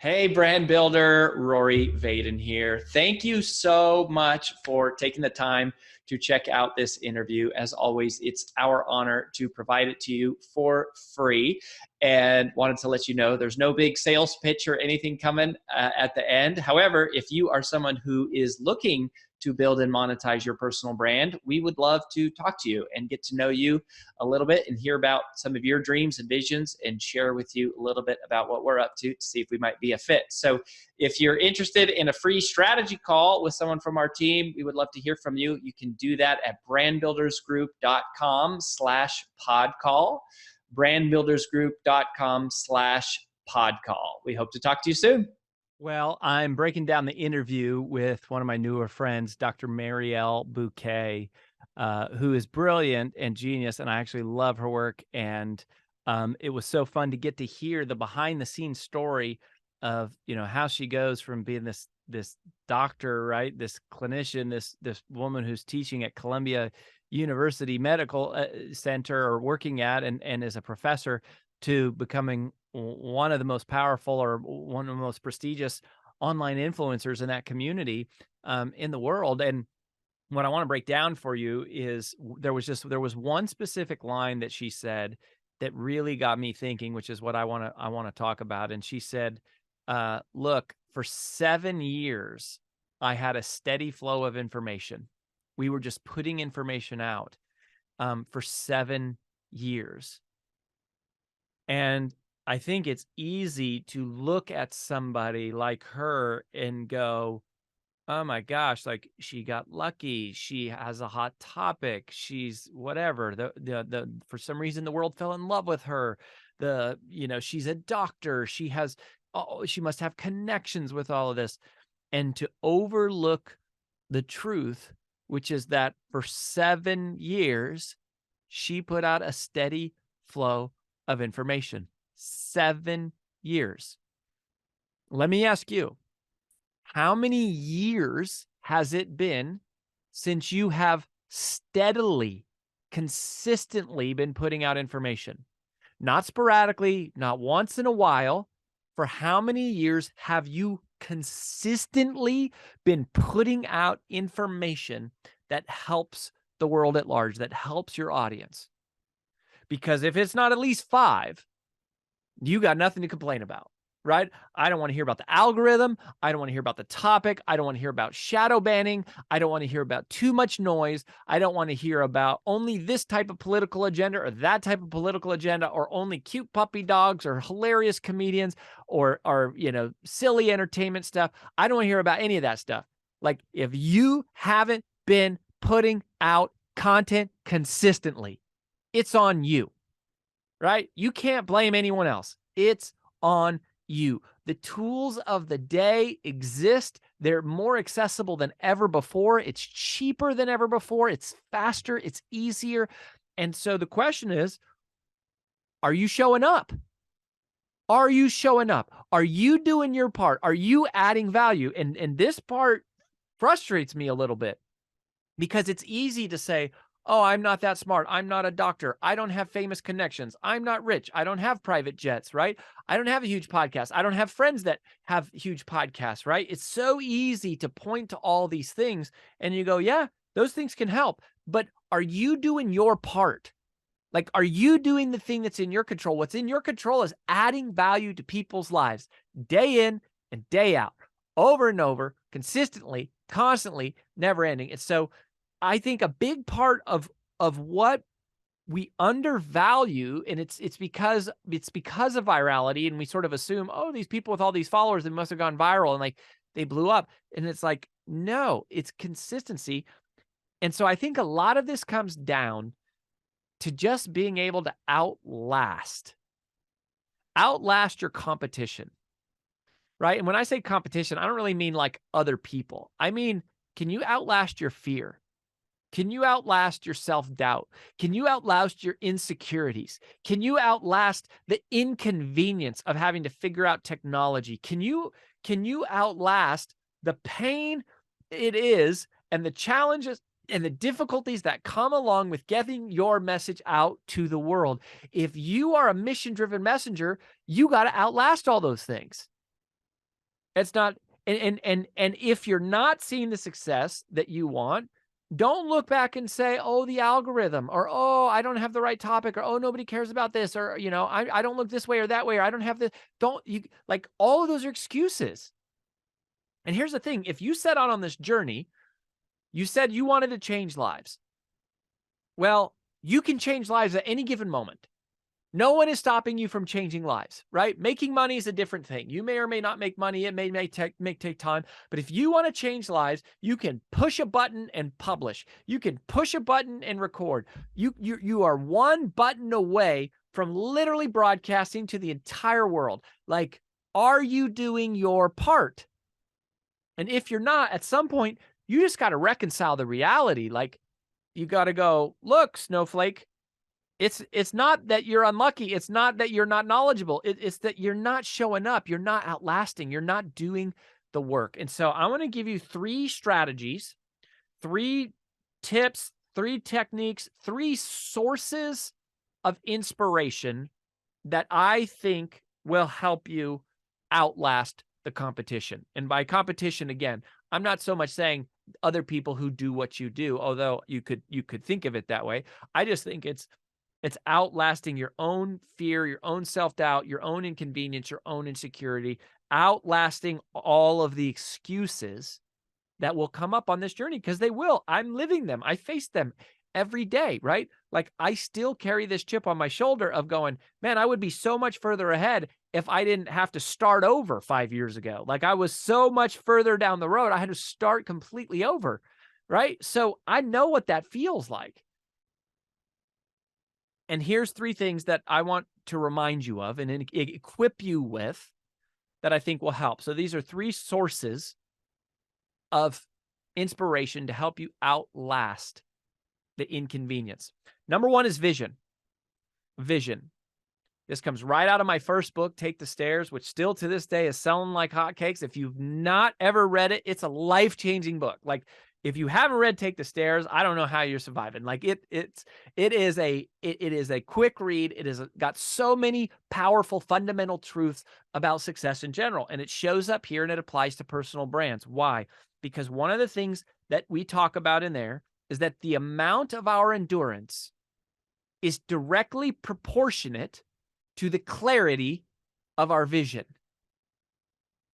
Hey, brand builder, Rory Vaden here. Thank you so much for taking the time to check out this interview. As always, it's our honor to provide it to you for free. And wanted to let you know there's no big sales pitch or anything coming at the end. However, if you are someone who is looking to build and monetize your personal brand, we would love to talk to you and get to know you a little bit and hear about some of your dreams and visions and share with you a little bit about what we're up to see if we might be a fit. So if you're interested in a free strategy call with someone from our team, we would love to hear from you. You can do that at brandbuildersgroup.com/podcall, brandbuildersgroup.com/podcall. We hope to talk to you soon. Well, I'm breaking down the interview with one of my newer friends, Dr. Mariel Buqué, who is brilliant and genius, and I actually love her work. And it was so fun to get to hear the behind-the-scenes story of how she goes from being this doctor, right, this clinician, this woman who's teaching at Columbia University Medical Center or working at and is a professor, to becoming one of the most powerful or one of the most prestigious online influencers in that community in the world. And what I want to break down for you is there was one specific line that she said that really got me thinking, which is what I want to talk about. And she said, look, for 7 years, I had a steady flow of information. We were just putting information out for 7 years. And I think it's easy to look at somebody like her and go, oh my gosh, like she got lucky. She has a hot topic. She's whatever. The for some reason the world fell in love with her. She's a doctor. She must have connections with all of this. And to overlook the truth, which is that for 7 years, she put out a steady flow of information. 7 years. Let me ask you, how many years has it been since you have steadily, consistently been putting out information? Not sporadically, not once in a while. For how many years have you consistently been putting out information that helps the world at large, that helps your audience? Because if it's not at least 5, you got nothing to complain about, right? I don't want to hear about the algorithm. I don't want to hear about the topic. I don't want to hear about shadow banning. I don't want to hear about too much noise. I don't want to hear about only this type of political agenda or that type of political agenda, or only cute puppy dogs or hilarious comedians or silly entertainment stuff. I don't want to hear about any of that stuff. Like, if you haven't been putting out content consistently, it's on you, right? You can't blame anyone else. It's on you. The tools of the day exist. They're more accessible than ever before. It's cheaper than ever before. It's faster. It's easier. And so the question is, are you showing up? Are you showing up? Are you doing your part? Are you adding value? And this part frustrates me a little bit, because it's easy to say, oh, I'm not that smart. I'm not a doctor. I don't have famous connections. I'm not rich. I don't have private jets, right? I don't have a huge podcast. I don't have friends that have huge podcasts, right? It's so easy to point to all these things and you go, yeah, those things can help. But are you doing your part? Like, are you doing the thing that's in your control? What's in your control is adding value to people's lives day in and day out, over and over, consistently, constantly, never ending. And so I think a big part of what we undervalue, and it's because of virality, and we sort of assume, oh, these people with all these followers, they must have gone viral and like they blew up. And it's like, no, it's consistency. And so I think a lot of this comes down to just being able to outlast your competition, right? And when I say competition, I don't really mean like other people. I mean, can you outlast your fear? Can you outlast your self-doubt? Can you outlast your insecurities? Can you outlast the inconvenience of having to figure out technology? Can you outlast the pain it is and the challenges and the difficulties that come along with getting your message out to the world? If you are a mission-driven messenger, you got to outlast all those things. It's not, and if you're not seeing the success that you want, don't look back and say, oh, the algorithm, or, oh, I don't have the right topic, or, oh, nobody cares about this, or, I don't look this way or that way, or I don't have this. Don't you, like, all of those are excuses. And here's the thing. If you set out on this journey, you said you wanted to change lives. Well, you can change lives at any given moment. No one is stopping you from changing lives, right? Making money is a different thing. You may or may not make money. It may take time. But if you want to change lives, you can push a button and publish. You can push a button and record. You are one button away from literally broadcasting to the entire world. Like, are you doing your part? And if you're not, at some point, you just got to reconcile the reality. Like, you got to go, look, snowflake, it's not that you're unlucky. It's not that you're not knowledgeable. It's that you're not showing up. You're not outlasting. You're not doing the work. And so I want to give you 3 strategies, 3 tips, 3 techniques, 3 sources of inspiration that I think will help you outlast the competition. And by competition, again, I'm not so much saying other people who do what you do, although you could think of it that way. I just think it's outlasting your own fear, your own self-doubt, your own inconvenience, your own insecurity, outlasting all of the excuses that will come up on this journey, because they will. I'm living them. I face them every day, right? Like, I still carry this chip on my shoulder of going, man, I would be so much further ahead if I didn't have to start over 5 years ago. Like, I was so much further down the road. I had to start completely over, right? So I know what that feels like. And here's 3 things that I want to remind you of and equip you with that I think will help. So these are 3 sources of inspiration to help you outlast the inconvenience. Number 1 is vision. Vision. This comes right out of my first book, Take the Stairs, which still to this day is selling like hotcakes. If you've not ever read it, it's a life-changing book. Like, if you haven't read Take the Stairs, I don't know how you're surviving. Like, it is a quick read. It is got so many powerful fundamental truths about success in general, and it shows up here and it applies to personal brands. Why? Because one of the things that we talk about in there is that the amount of our endurance is directly proportionate to the clarity of our vision.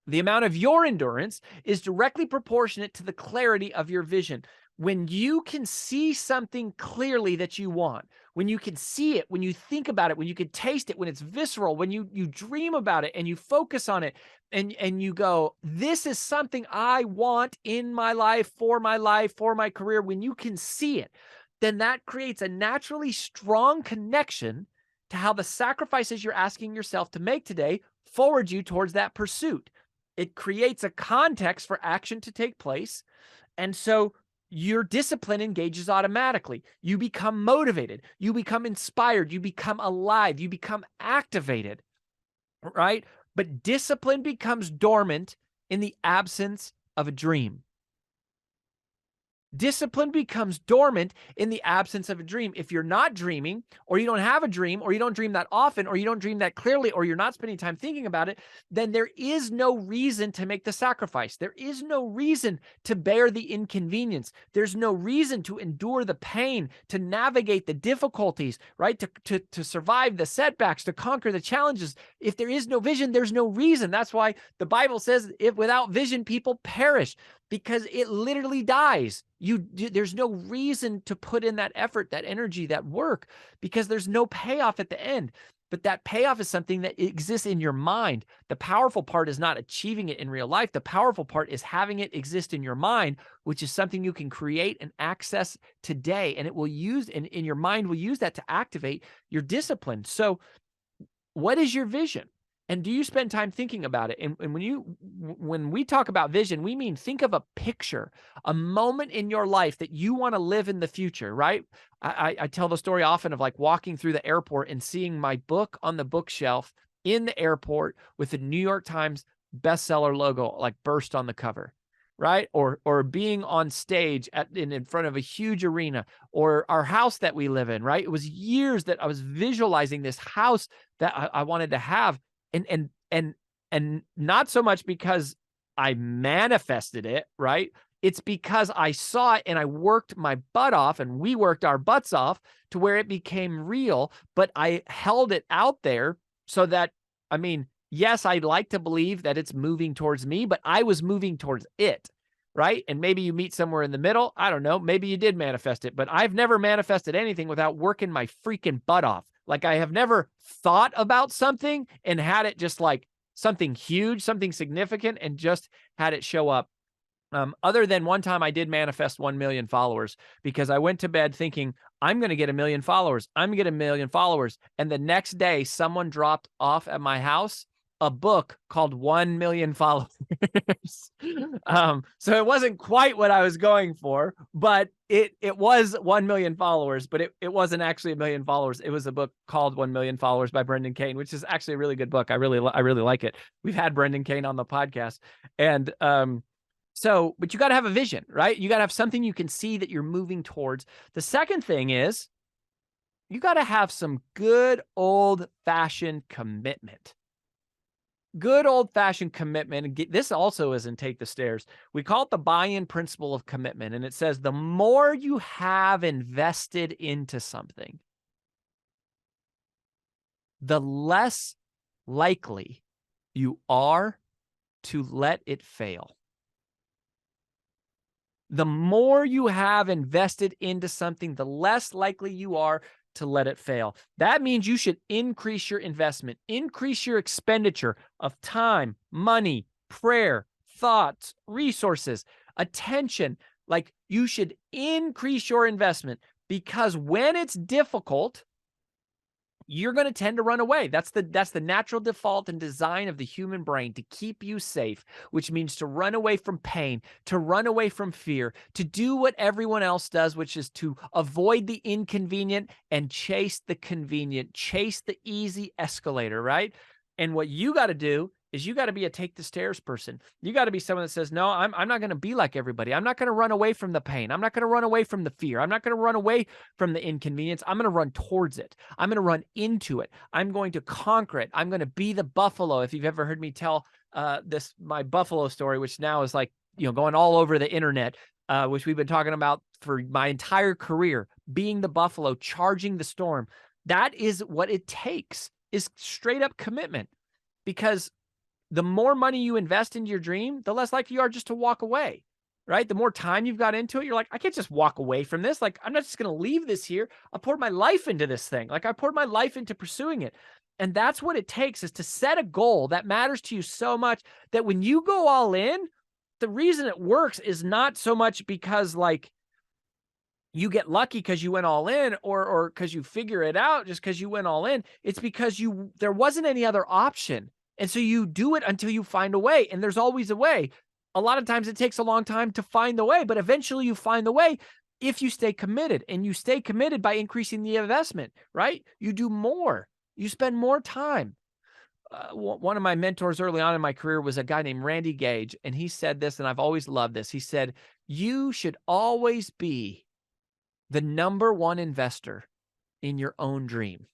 The amount of your endurance is directly proportionate to the clarity of your vision. When you can see something clearly that you want, when you can see it, when you think about it, when you can taste it, when it's visceral, when you dream about it and you focus on it and you go, this is something I want in my life, for my career, when you can see it, then that creates a naturally strong connection to how the sacrifices you're asking yourself to make today forward you towards that pursuit. It creates a context for action to take place. And so your discipline engages automatically. You become motivated. You become inspired. You become alive. You become activated, right? But discipline becomes dormant in the absence of a dream. Discipline becomes dormant in the absence of a dream. If you're not dreaming, or you don't have a dream, or you don't dream that often, or you don't dream that clearly, or you're not spending time thinking about it, then there is no reason to make the sacrifice. There is no reason to bear the inconvenience. There's no reason to endure the pain, to navigate the difficulties, right? To survive the setbacks, to conquer the challenges. If there is no vision, there's no reason. That's why the Bible says, if without vision, people perish, because it literally dies. There's no reason to put in that effort, that energy, that work, because there's no payoff at the end. But that payoff is something that exists in your mind. The powerful part is not achieving it in real life. The powerful part is having it exist in your mind, which is something you can create and access today. And it will use, and in your mind will use that to activate your discipline. So what is your vision? And do you spend time thinking about it? And when we talk about vision, we mean think of a picture, a moment in your life that you want to live in the future, right? I tell the story often of like walking through the airport and seeing my book on the bookshelf in the airport with the New York Times bestseller logo like burst on the cover, right? Or being on stage in front of a huge arena, or our house that we live in, right? It was years that I was visualizing this house that I wanted to have. And not so much because I manifested it, right? It's because I saw it and I worked my butt off, and we worked our butts off to where it became real, but I held it out there so that, I mean, yes, I'd like to believe that it's moving towards me, but I was moving towards it, right? And maybe you meet somewhere in the middle. I don't know. Maybe you did manifest it, but I've never manifested anything without working my freaking butt off. Like, I have never thought about something and had it just like something huge, something significant, and just had it show up. Other than one time I did manifest 1 million followers, because I went to bed thinking, I'm going to get 1 million followers. I'm going to get 1 million followers. And the next day, someone dropped off at my house a book called 1 Million Followers. So it wasn't quite what I was going for, but it was 1 million followers, but it wasn't actually 1 million followers. It was a book called 1 Million Followers by Brendan Kane, which is actually a really good book. I really like it. We've had Brendan Kane on the podcast, and so, but you got to have a vision, right? You got to have something you can see that you're moving towards. The second thing is you got to have some good old-fashioned commitment. Good old-fashioned commitment. And this also is in Take the Stairs. We call it the buy-in principle of commitment. And it says the more you have invested into something, the less likely you are to let it fail. The more you have invested into something, the less likely you are to let it fail. That means you should increase your investment, increase your expenditure of time, money, prayer, thoughts, resources, attention. Like, you should increase your investment, because when it's difficult, you're going to tend to run away. That's the natural default and design of the human brain, to keep you safe, which means to run away from pain, to run away from fear, to do what everyone else does, which is to avoid the inconvenient and chase the convenient, chase the easy escalator, right? And what you got to do is you got to be a take the stairs person. You got to be someone that says, no, I'm not going to be like everybody. I'm not going to run away from the pain. I'm not going to run away from the fear. I'm not going to run away from the inconvenience. I'm going to run towards it. I'm going to run into it. I'm going to conquer it. I'm going to be the buffalo. If you've ever heard me tell my buffalo story, which now is like, going all over the internet, which we've been talking about for my entire career, being the buffalo, charging the storm. That is what it takes, is straight up commitment. Because the more money you invest into your dream, the less likely you are just to walk away, right? The more time you've got into it, you're like, I can't just walk away from this. Like, I'm not just going to leave this here. I poured my life into this thing. Like, I poured my life into pursuing it. And that's what it takes, is to set a goal that matters to you so much that when you go all in, the reason it works is not so much because, like, you get lucky because you went all in, or because you figure it out just because you went all in. It's because there wasn't any other option. And so you do it until you find a way, and there's always a way. A lot of times it takes a long time to find the way, but eventually you find the way if you stay committed, and you stay committed by increasing the investment, right? You do more, you spend more time. One of my mentors early on in my career was a guy named Randy Gage, and he said this, and I've always loved this. He said, you should always be the number one investor in your own dream.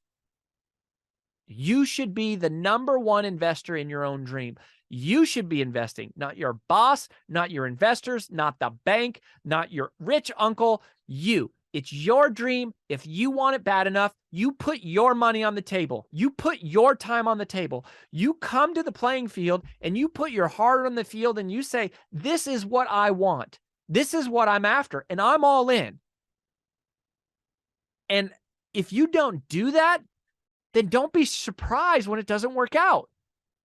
You should be the number one investor in your own dream. You should be investing, not your boss, not your investors, not the bank, not your rich uncle. You. It's your dream. If you want it bad enough, you put your money on the table. You put your time on the table. You come to the playing field and you put your heart on the field and you say, this is what I want. This is what I'm after, and I'm all in. And if you don't do that, then don't be surprised when it doesn't work out.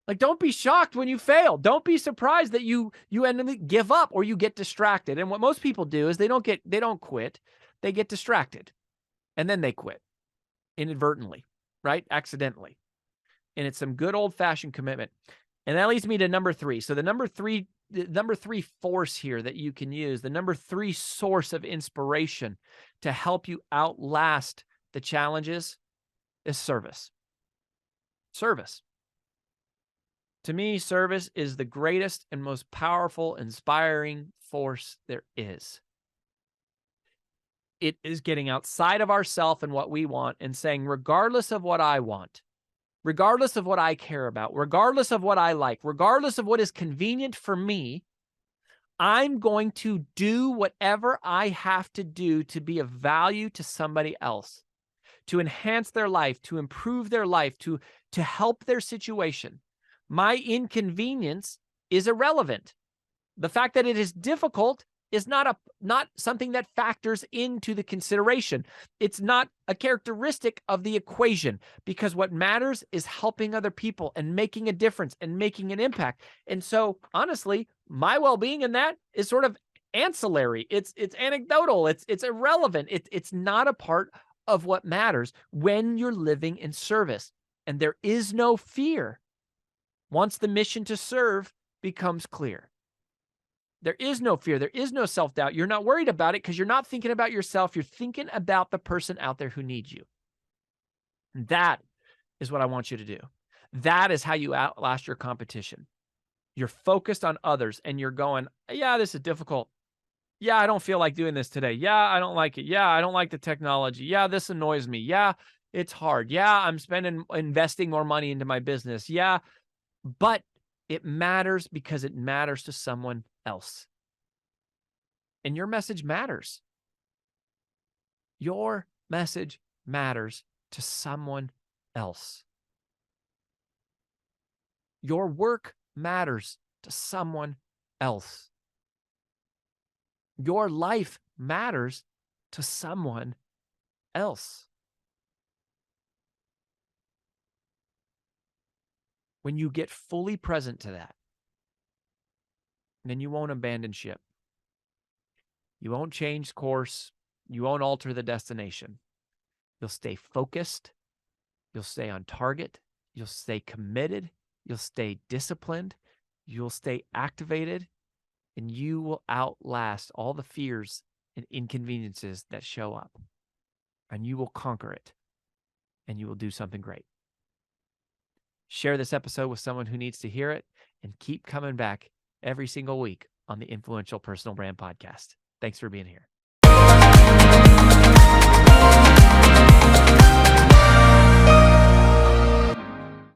Like, don't be shocked when you fail. Don't be surprised that you end up give up or you get distracted. And what most people do is they don't quit. They get distracted, and then they quit inadvertently, right? Accidentally. And it's some good old-fashioned commitment. And that leads me to number 3. So the number three force here that you can use, the number 3 source of inspiration to help you outlast the challenges, is service. Service. To me, service is the greatest and most powerful, inspiring force there is. It is getting outside of ourselves and what we want and saying, regardless of what I want, regardless of what I care about, regardless of what I like, regardless of what is convenient for me, I'm going to do whatever I have to do to be of value to somebody else, to enhance their life, to improve their life, to help their situation. My inconvenience is irrelevant. The fact that it is difficult is not something that factors into the consideration. It's not a characteristic of the equation, because what matters is helping other people and making a difference and making an impact. And so, honestly, my well-being in that is sort of ancillary. It's anecdotal. It's irrelevant. It's not a part of what matters when you're living in service. And there is no fear once the mission to serve becomes clear. There is no fear. There is no self-doubt. You're not worried about it because you're not thinking about yourself. You're thinking about the person out there who needs you. And that is what I want you to do. That is how you outlast your competition. You're focused on others and you're going, yeah, this is difficult. Yeah, I don't feel like doing this today. Yeah, I don't like it. Yeah, I don't like the technology. Yeah, this annoys me. Yeah, it's hard. Yeah, I'm investing more money into my business. Yeah, but it matters because it matters to someone else. And your message matters. Your message matters to someone else. Your work matters to someone else. Your life matters to someone else. When you get fully present to that, then you won't abandon ship. You won't change course. You won't alter the destination. You'll stay focused. You'll stay on target. You'll stay committed. You'll stay disciplined. You'll stay activated. And you will outlast all the fears and inconveniences that show up. And you will conquer it. And you will do something great. Share this episode with someone who needs to hear it, and keep coming back every single week on the Influential Personal Brand Podcast. Thanks for being here.